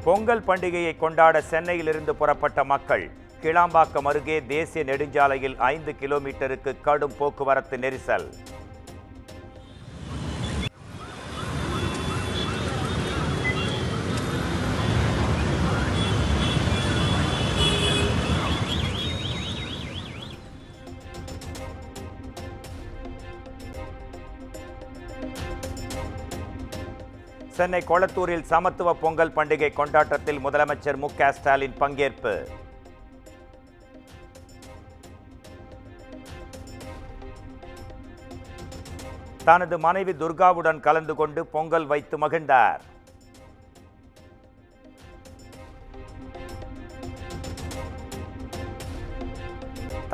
பொங்கல் பண்டிகையை கொண்டாட சென்னையிலிருந்து புறப்பட்ட மக்கள் கிளாம்பாக்கம் அருகே தேசிய நெடுஞ்சாலையில் 5 கிலோமீட்டருக்கு கடும் போக்குவரத்து நெரிசல். சென்னை கொளத்தூரில் சமத்துவ பொங்கல் பண்டிகை கொண்டாட்டத்தில் முதலமைச்சர் மு.க. ஸ்டாலின் பங்கேற்பு. தனது மனைவி துர்காவுடன் கலந்து கொண்டு பொங்கல் வைத்து மகிழ்ந்தார்.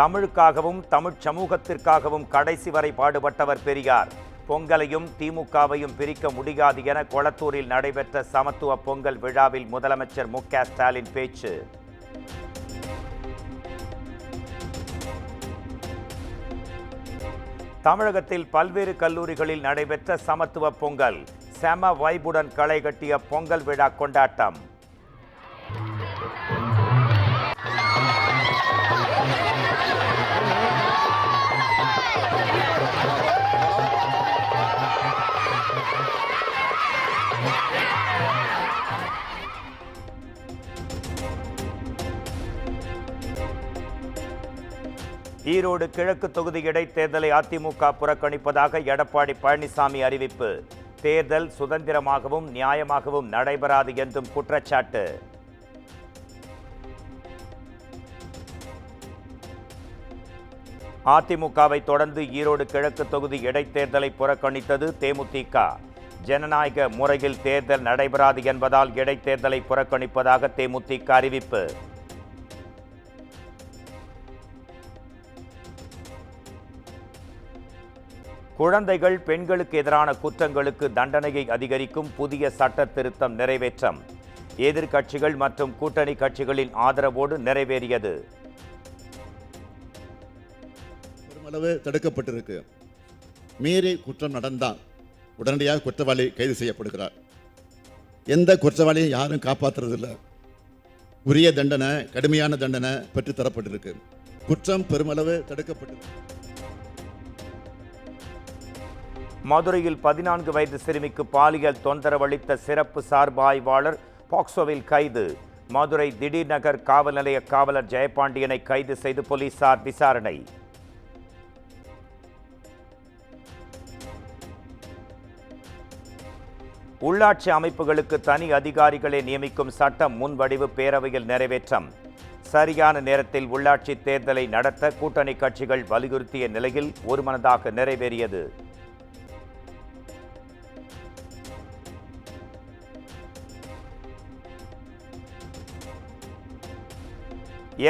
தமிழுக்காகவும் தமிழ் சமூகத்திற்காகவும் கடைசி வரை பாடுபட்டவர் பெரியார். பொங்கலையும் திமுகவையும் பிரிக்க முடியாது என கொளத்தூரில் நடைபெற்ற சமத்துவ பொங்கல் விழாவில் முதலமைச்சர் மு.க. ஸ்டாலின் பேச்சு. தமிழகத்தில் பல்வேறு கல்லூரிகளில் நடைபெற்ற சமத்துவ பொங்கல். செம வைபுடன் களை கட்டிய பொங்கல் விழா கொண்டாட்டம். ஈரோடு கிழக்கு தொகுதி இடைத்தேர்தலை அதிமுக புறக்கணிப்பதாக எடப்பாடி பழனிசாமி அறிவிப்பு. தேர்தல் சுதந்திரமாகவும் நியாயமாகவும் நடைபெறாது என்றும் குற்றச்சாட்டு. அதிமுகவை தொடர்ந்து ஈரோடு கிழக்கு தொகுதி இடைத்தேர்தலை புறக்கணித்தது தேமுதிக. ஜனநாயக முறையில் தேர்தல் நடைபெறாது என்பதால் இடைத்தேர்தலை புறக்கணிப்பதாக தேமுதிக அறிவிப்பு. குழந்தைகள் பெண்களுக்கு எதிரான குற்றங்களுக்கு தண்டனையை அதிகரிக்கும் புதிய சட்ட திருத்தம் நிறைவேற்றம். எதிர்க்கட்சிகள் மற்றும் கூட்டணி கட்சிகளின் ஆதரவோடு நிறைவேறியது. பெருமளவு தடுக்கப்பட்டிருக்கு. மீறி குற்றம் நடந்தால் உடனடியாக குற்றவாளி கைது செய்யப்படுகிறார். எந்த குற்றவாளியும் யாரும் காப்பாற்றுறதில்லை. உரிய தண்டனை, கடுமையான தண்டனை பெற்றுத்தரப்பட்டிருக்கு. குற்றம் பெருமளவு தடுக்கப்பட்டிருக்கு. மதுரையில் 14 வயது சிறுமிக்கு பாலியல் தொந்தரவளித்த சிறப்பு சார்பு ஆய்வாளர் பாக்சோவில் கைது. மதுரை திடீர் நகர் காவல் நிலைய காவலர் ஜெயபாண்டியனை கைது செய்து போலீசார் விசாரணை. உள்ளாட்சி அமைப்புகளுக்கு தனி அதிகாரிகளை நியமிக்கும் சட்டம் முன்வடிவு பேரவையில் நிறைவேற்றம். சரியான நேரத்தில் உள்ளாட்சி தேர்தலை நடத்த கூட்டணி கட்சிகள் வலியுறுத்திய நிலையில் ஒருமனதாக நிறைவேறியது.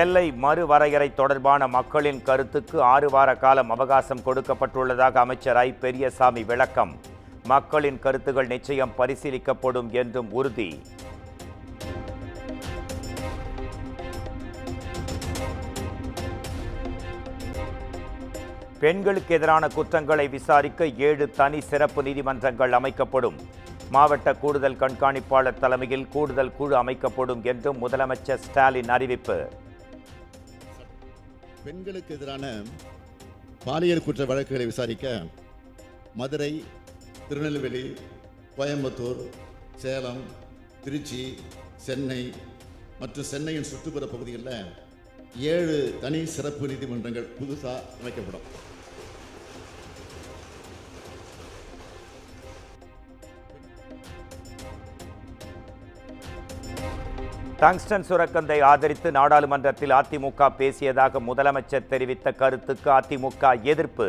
எல்லை மறுவரையறை தொடர்பான மக்களின் கருத்துக்கு 6 வார காலம் அவகாசம் கொடுக்கப்பட்டுள்ளதாக அமைச்சர் ஐ. பெரியசாமி விளக்கம். மக்களின் கருத்துகள் நிச்சயம் பரிசீலிக்கப்படும் என்றும் உறுதி. பெண்களுக்கு எதிரான குற்றங்களை விசாரிக்க 7 தனி சிறப்பு நீதிமன்றங்கள் அமைக்கப்படும். மாவட்ட கூடுதல் கண்காணிப்பாளர் தலைமையில் கூடுதல் குழு அமைக்கப்படும் என்றும் முதலமைச்சர் ஸ்டாலின் அறிவிப்பு. பெண்களுக்கு எதிரான பாலியல் குற்ற வழக்குகளை விசாரிக்க மதுரை, திருநெல்வேலி, கோயம்புத்தூர், சேலம், திருச்சி, சென்னை மற்றும் சென்னையின் சுற்றுப்புற பகுதிகளில் 7 தனி சிறப்பு நீதிமன்றங்கள் புதுசாக அமைக்கப்படும். டங்ஸ்டன் சுரங்கத்தை ஆதரித்து நாடாளுமன்றத்தில் அதிமுக பேசியதாக முதலமைச்சர் தெரிவித்த கருத்துக்கு அதிமுக எதிர்ப்பு.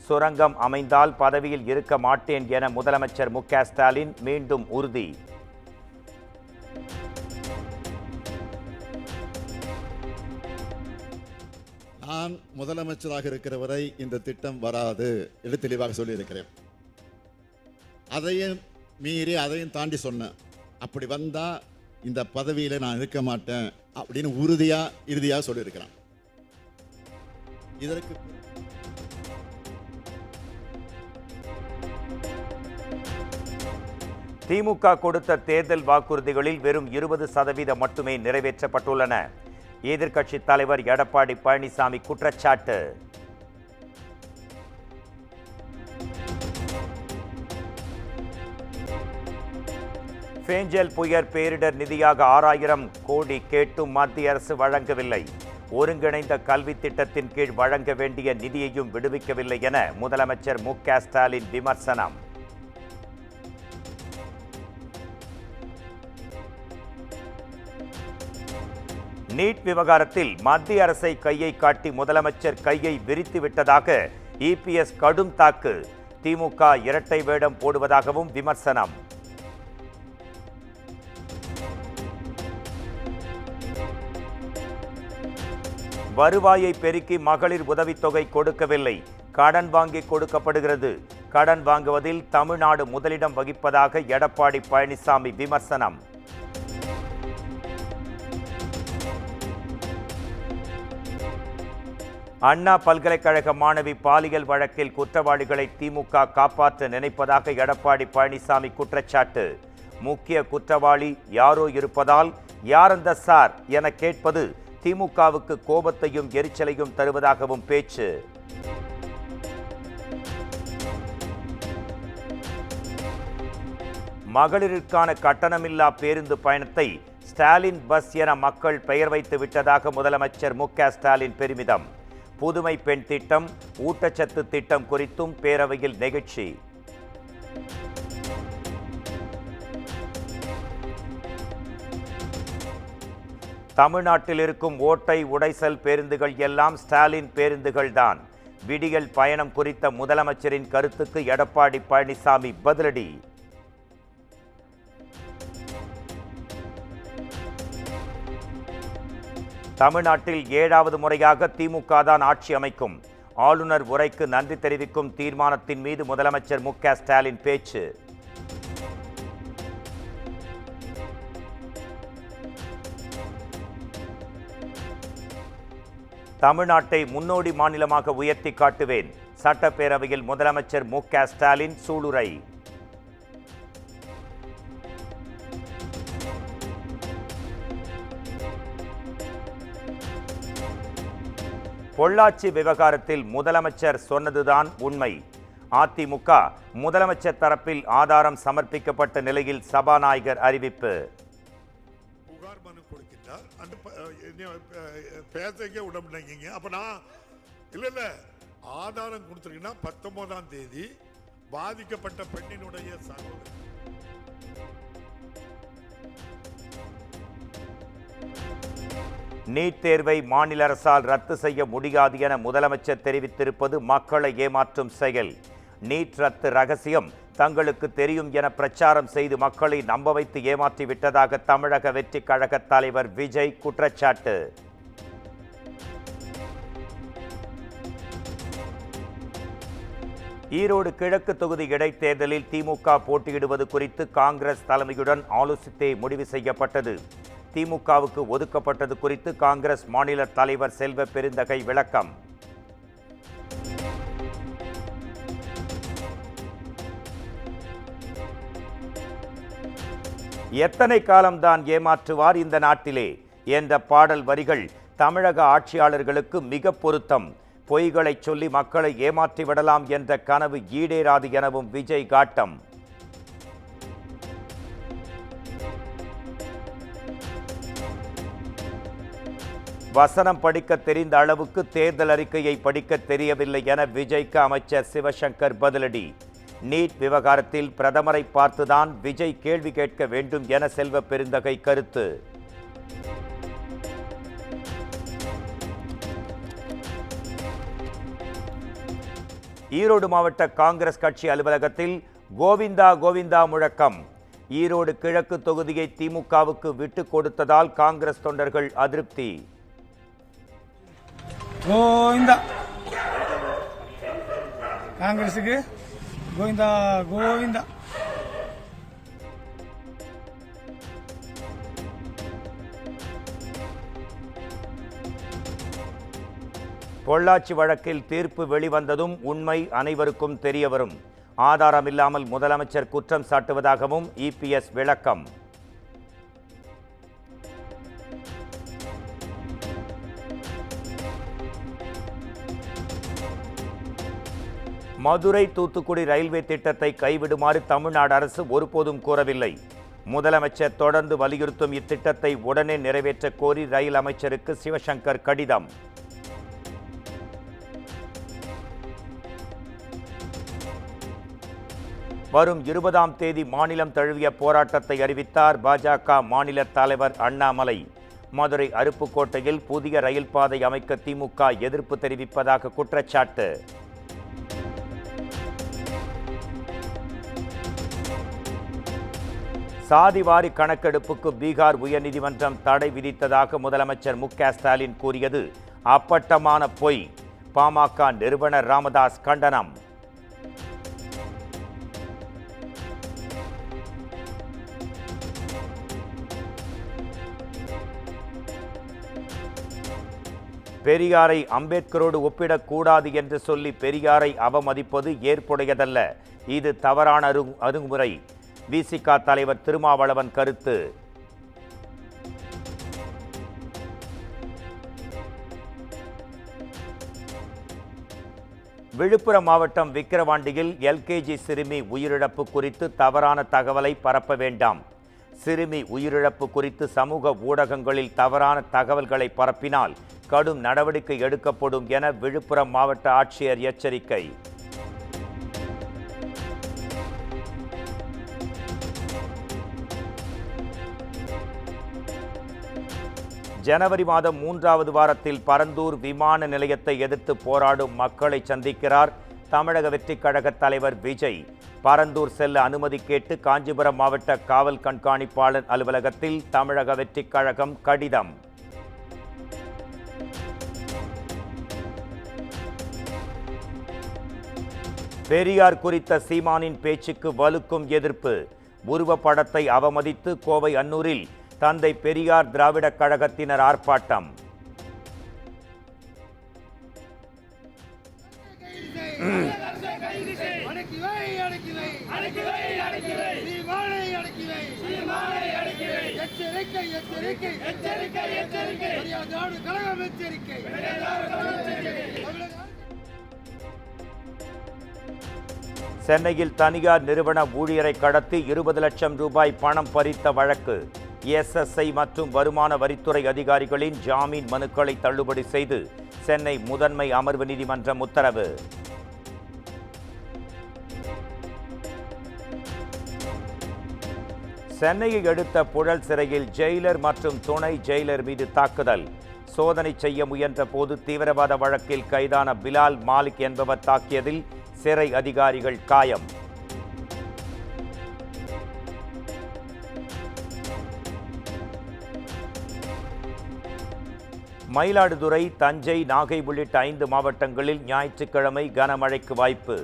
சுரங்கம் அமைந்தால் பதவியில் இருக்க மாட்டேன் என முதலமைச்சர் மு.க. ஸ்டாலின் மீண்டும் உறுதி. நான் முதலமைச்சராக இருக்கிற வரை இந்த திட்டம் வராது என்று தெளிவாக சொல்லியிருக்கிறேன். அதையும் மீறி அதையும் தாண்டி சொன்னேன். அப்படி வந்தா இந்த பதவியில நான் இருக்க மாட்டேன் அப்படின்னு இறுதியாக சொல்லியிருக்கிறான். இதற்கு திமுக கொடுத்த தேர்தல் வாக்குறுதிகளில் வெறும் 20% மட்டுமே நிறைவேற்றப்பட்டுள்ளன. எதிர்க்கட்சித் தலைவர் எடப்பாடி பழனிசாமி குற்றச்சாட்டு. பேஞ்சல் புயல் பேரிடர் நிதியாக 6000 கோடி கேட்டும் மத்திய அரசு வழங்கவில்லை. ஒருங்கிணைந்த கல்வி திட்டத்தின் கீழ் வழங்க வேண்டிய நிதியையும் விடுவிக்கவில்லை என முதலமைச்சர் மு.க. ஸ்டாலின் விமர்சனம். நீட் விவகாரத்தில் மத்திய அரசை கையை காட்டி முதலமைச்சர் கையை விரித்து விட்டதாக இபிஎஸ் கடும் தாக்கு. திமுக இரட்டை வேடம் போடுவதாகவும் விமர்சனம். வருவாயை பெருக்கி மகளிர் உதவித்தொகை கொடுக்கவில்லை, கடன் வாங்கி கொடுக்கப்படுகிறது. கடன் வாங்குவதில் தமிழ்நாடு முதலிடம் வகிப்பதாக எடப்பாடி பழனிசாமி விமர்சனம். அண்ணா பல்கலைக்கழக மாணவி பாலியல் வழக்கில் குற்றவாளிகளை திமுக காப்பாற்ற நினைப்பதாக எடப்பாடி பழனிசாமி குற்றச்சாட்டு. முக்கிய குற்றவாளி யாரோ இருப்பதால் யார் அந்த சார் என கேட்பது திமுகவுக்கு கோபத்தையும் எரிச்சலையும் தருவதாகவும் பேச்சு. மகளிருக்கான கட்டணமில்லா பேருந்து பயணத்தை ஸ்டாலின் பஸ் என மக்கள் பெயர் வைத்து விட்டதாக முதலமைச்சர் மு.க. ஸ்டாலின் பெருமிதம். புதுமை பெண் திட்டம், ஊட்டச்சத்து திட்டம் குறித்தும் பேரவையில் நிகழ்ச்சி. தமிழ்நாட்டில் இருக்கும் ஓட்டை உடைசல் பேருந்துகள் எல்லாம் ஸ்டாலின் பேருந்துகள்தான். விடியல் பயணம் குறித்த முதலமைச்சரின் கருத்துக்கு எடப்பாடி பழனிசாமி பதிலடி. தமிழ்நாட்டில் 7வது முறையாக திமுக தான் ஆட்சி அமைக்கும். ஆளுநர் உரைக்கு நன்றி தெரிவிக்கும் தீர்மானத்தின் மீது முதலமைச்சர் மு.க. ஸ்டாலின் பேச்சு. தமிழ்நாட்டை முன்னோடி மாநிலமாக உயர்த்தி காட்டுவேன். சட்டப்பேரவையில் முதலமைச்சர் மு.க. ஸ்டாலின் சூளுரை. பொள்ளாச்சி விவகாரத்தில் முதலமைச்சர் சொன்னதுதான் உண்மை. அதிமுக முதலமைச்சர் தரப்பில் ஆதாரம் சமர்ப்பிக்கப்பட்ட நிலையில் சபாநாயகர் அறிவிப்பு. புகார் மனு கொடுக்கின்றார், அந்த பேசக்கே விட மாட்டேங்க. அப்ப நான் இல்ல ஆதாரம் கொடுத்துருக்கீங்கன்னா 19ஆம் தேதி பாதிக்கப்பட்ட பெண்ணினுடைய சகோதரி நீட் தேர்வை மாநில அரசால் ரத்து செய்ய முடியாது என முதலமைச்சர் தெரிவித்திருப்பது மக்களை ஏமாற்றும் செயல். நீட் ரத்து ரகசியம் தங்களுக்கு தெரியும் என பிரச்சாரம் செய்து மக்களை நம்ப வைத்து ஏமாற்றி விட்டதாக தமிழக வெற்றி கழக தலைவர் விஜய் குற்றச்சாட்டு. ஈரோடு கிழக்கு தொகுதி இடைத்தேர்தலில் திமுக போட்டியிடுவது குறித்து காங்கிரஸ் தலைமையுடன் ஆலோசித்தே முடிவு செய்யப்பட்டது. திமுகவுக்கு ஒதுக்கப்பட்டது குறித்து காங்கிரஸ் மாநில தலைவர் செல்வ பெருந்தகை விளக்கம். எத்தனை காலம்தான் ஏமாற்றுவார் இந்த நாட்டிலே என்ற பாடல் வரிகள் தமிழக ஆட்சியாளர்களுக்கு மிக பொருத்தம். பொய்களை சொல்லி மக்களை ஏமாற்றி விடலாம் என்ற கனவு ஈடேறாது எனவும் விஜய் காட்டம். வசனம் படிக்க தெரிந்த அளவுக்கு தேர்தல் அறிக்கையை படிக்க தெரியவில்லை என விஜய்க்கு அமைச்சர் சிவசங்கர் பதிலடி. நீட் விவகாரத்தில் பிரதமரை பார்த்துதான் விஜய் கேள்வி கேட்க வேண்டும் என செல்வ பெருந்தகை கருத்து. ஈரோடு மாவட்ட காங்கிரஸ் கட்சி அலுவலகத்தில் கோவிந்தா கோவிந்தா முழக்கம். ஈரோடு கிழக்கு தொகுதியை திமுகவுக்கு விட்டு கொடுத்ததால் காங்கிரஸ் தொண்டர்கள் அதிருப்தி. கோவிந்தா காங்கிரஸுக்கு கோவிந்தா கோவிந்தா. பொள்ளாச்சி வழக்கில் தீர்ப்பு வெளிவந்ததும் உண்மை அனைவருக்கும் தெரியவரும். ஆதாரமில்லாமல் முதலமைச்சர் குற்றம் சாட்டுவதாகவும் இபிஎஸ் விளக்கம். மதுரை தூத்துக்குடி ரயில்வே திட்டத்தை கைவிடுமாறு தமிழ்நாடு அரசு ஒருபோதும் கூறவில்லை. முதலமைச்சர் தொடர்ந்து வலியுறுத்தும் இத்திட்டத்தை உடனே நிறைவேற்ற கோரி ரயில் அமைச்சருக்கு சிவசங்கர் கடிதம். வரும் 20ஆம் தேதி மாநிலம் தழுவிய போராட்டத்தை அறிவித்தார் பாஜக மாநில தலைவர் அண்ணாமலை. மதுரை அருப்புக்கோட்டையில் புதிய ரயில் பாதை அமைக்க திமுக எதிர்ப்பு தெரிவிப்பதாக குற்றச்சாட்டு. சாதிவாரி கணக்கெடுப்புக்கு பீகார் உயர்நீதிமன்றம் தடை விதித்ததாக முதலமைச்சர் மு.க. ஸ்டாலின் கூறியது அப்பட்டமான பொய். பாமக நிறுவனர் ராமதாஸ் கண்டனம். பெரியாரை அம்பேத்கரோடு ஒப்பிடக்கூடாது என்று சொல்லி பெரியாரை அவமதிப்பது ஏற்புடையதல்ல. இது தவறான அணுகுமுறை. விசிக தலைவர் திருமாவளவன் கருத்து. விழுப்புரம் மாவட்டம் விக்கிரவாண்டியில் எல்கேஜி சிறுமி உயிரிழப்பு குறித்து தவறான தகவலை பரப்ப வேண்டாம். சிறுமி உயிரிழப்பு குறித்து சமூக ஊடகங்களில் தவறான தகவல்களை பரப்பினால் கடும் நடவடிக்கை எடுக்கப்படும் என விழுப்புரம் மாவட்ட ஆட்சியர் எச்சரிக்கை. ஜனவரி மாதம் 3வது வாரத்தில் பரந்தூர் விமான நிலையத்தை எதிர்த்து போராடும் மக்களை சந்திக்கிறார் தமிழக வெற்றிக் கழக தலைவர் விஜய். பரந்தூர் செல்ல அனுமதி கேட்டு காஞ்சிபுரம் மாவட்ட காவல் கண்காணிப்பாளர் அலுவலகத்தில் தமிழக வெற்றிக் கழகம் கடிதம். பெரியார் குறித்த சீமானின் பேச்சுக்கு வலுக்கும் எதிர்ப்பு. உருவப்படத்தை அவமதித்து கோவை அன்னூரில் தந்தை பெரியார் திராவிடக் கழகத்தினர் ஆர்ப்பாட்டம். சென்னையில் தனியார் நிறுவன ஊழியரை கடத்தி 20 லட்சம் ரூபாய் பணம் பறித்த வழக்கு. எஸ்எஸ்ஐ மற்றும் வருமான வரித்துறை அதிகாரிகளின் ஜாமீன் மனுக்களை தள்ளுபடி செய்து சென்னை முதன்மை அமர்வு நீதிமன்றம் உத்தரவு. சென்னையை அடுத்த புழல் சிறையில் ஜெயிலர் மற்றும் துணை ஜெயிலர் மீது தாக்குதல். சோதனை செய்ய முயன்ற போது தீவிரவாத வழக்கில் கைதான பிலால் மாலிக் என்பவர் தாக்கியதில் சிறை அதிகாரிகள் காயம். மயிலாடுதுறை, தஞ்சை, நாகை உள்ளிட்ட 5 மாவட்டங்களில் ஞாயிற்றுக்கிழமை கனமழைக்கு வாய்ப்பு.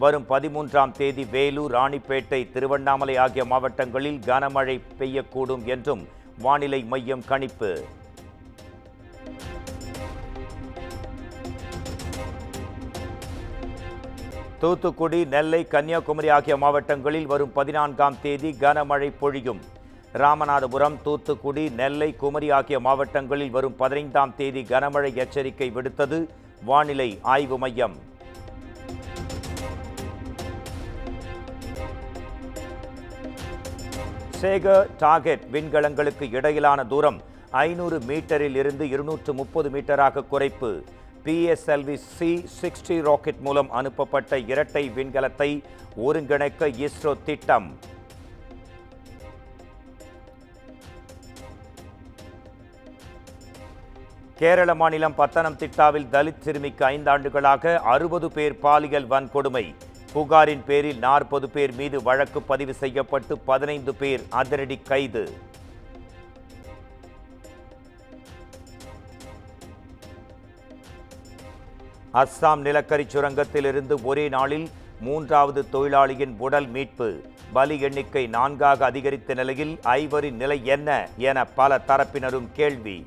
வரும் 13ஆம் தேதி வேலூர், ராணிப்பேட்டை, திருவண்ணாமலை ஆகிய மாவட்டங்களில் கனமழை பெய்யக்கூடும் என்றும் வானிலை மையம் கணிப்பு. தூத்துக்குடி, நெல்லை, கன்னியாகுமரி ஆகிய மாவட்டங்களில் வரும் 14ஆம் தேதி கனமழை பொழியும். ராமநாதபுரம், தூத்துக்குடி, நெல்லை, குமரி ஆகிய மாவட்டங்களில் வரும் 15ஆம் தேதி கனமழை எச்சரிக்கை விடுத்தது வானிலை ஆய்வு மையம். சேகர் டார்கெட் விண்கலங்களுக்கு இடையிலான தூரம் 500 மீட்டரில் இருந்து 230 மீட்டராக குறைப்பு. PSLV C-60 ராக்கெட் மூலம் அனுப்பப்பட்ட இரட்டை விண்கலத்தை ஒருங்கிணைக்க இஸ்ரோ திட்டம். கேரள மாநிலம் பத்தனம்திட்டாவில் தலித் சிறுமிக்கு 5 ஆண்டுகளாக 60 பேர் பாலியல் வன்கொடுமை. புகாரின் பேரில் 40 பேர் மீது வழக்கு பதிவு செய்யப்பட்டு 15 பேர் அதிரடி கைது. அஸ்ஸாம் நிலக்கரி சுரங்கத்தில் இருந்து ஒரே நாளில் 3வது தொழிலாளியின் உடல் மீட்பு. பலி எண்ணிக்கை 4ஆக அதிகரித்த நிலையில் ஐவரின் நிலை என்ன என பல தரப்பினரும் கேள்வி.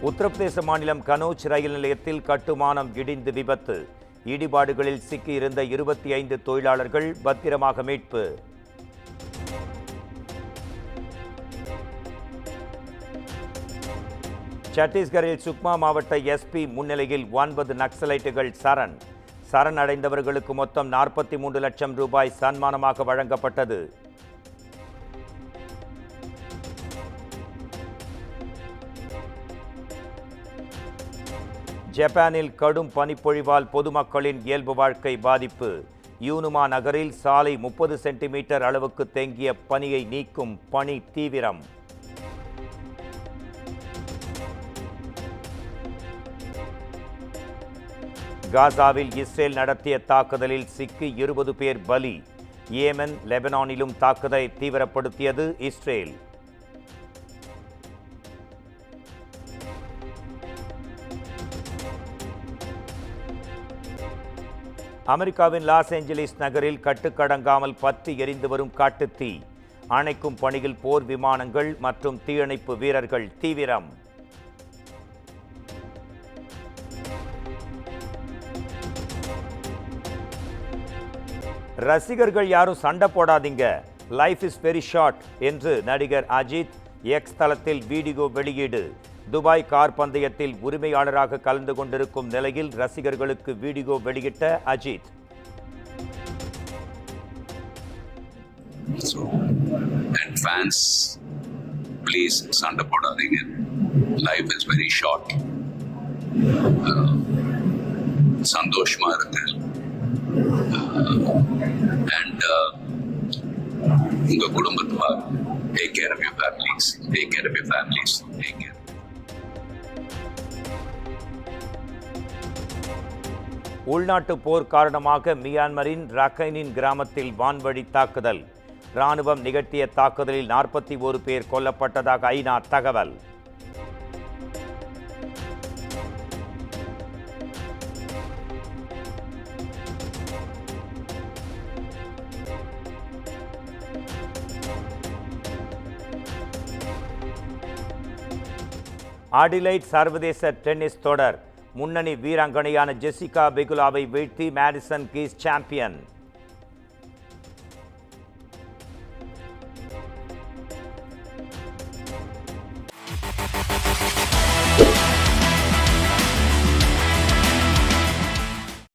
உத்தரப்பிரதேச மாநிலம் கனோஜ் ரயில் நிலையத்தில் கட்டுமானம் இடிந்து விபத்து. இடிபாடுகளில் சிக்கியிருந்த 25 தொழிலாளர்கள் பத்திரமாக மீட்பு. சத்தீஸ்கரில் சுக்மா மாவட்ட எஸ்பி முன்னிலையில் 9 நக்சலைட்டுகள் சரணடைந்தவர்களுக்கு மொத்தம் 43 லட்சம் ரூபாய் சன்மானமாக வழங்கப்பட்டது. ஜப்பானில் கடும் பனிப்பொழிவால் பொதுமக்களின் இயல்பு வாழ்க்கை பாதிப்பு. யூனுமா நகரில் சாலை 30 சென்டிமீட்டர் அளவுக்கு தேங்கிய பனியை நீக்கும் பணி தீவிரம். காசாவில் இஸ்ரேல் நடத்திய தாக்குதலில் சிக்கி 20 பேர் பலி. ஏமன், லெபனானிலும் தாக்குதலை தீவிரப்படுத்தியது இஸ்ரேல். அமெரிக்காவின் லாஸ் ஏஞ்சலிஸ் நகரில் கட்டுக்கடங்காமல் பற்றி எரிந்து வரும் காட்டுத்தீ. அணைக்கும் பணியில் போர் விமானங்கள் மற்றும் தீயணைப்பு வீரர்கள் தீவிரம். ரசிகர்கள் யாரும் சண்டை போடாதீங்க, லைஃப் இஸ் வெரி ஷார்ட் என்று நடிகர் அஜித் எக்ஸ் தளத்தில் வீடியோ வெளியீடு. துபாய் கார் பந்தயத்தில் உரிமையாளராக கலந்து கொண்டிருக்கும் நிலையில் ரசிகர்களுக்கு வீடியோ வெளியிட்ட அஜித். And fans, please சண்டை போடாதீங்க, லைஃப் இஸ் வெரி ஷார்ட். சந்தோஷமா இருக்கு. And உங்க குடும்பத்தை take care of your families, take care of your families, take care. உள்நாட்டு போர் காரணமாக மியான்மரின் ரக்கைனின் கிராமத்தில் வான்வழி தாக்குதல். ராணுவம் நிகழ்த்திய தாக்குதலில் 41 பேர் கொல்லப்பட்டதாக ஐநா தகவல். அடிலைட் சர்வதேச டென்னிஸ் தொடர். முன்னணி வீராங்கனையான ஜெசிகா பெகுலாவை வீழ்த்தி மேடிசன் கீஸ் சாம்பியன்.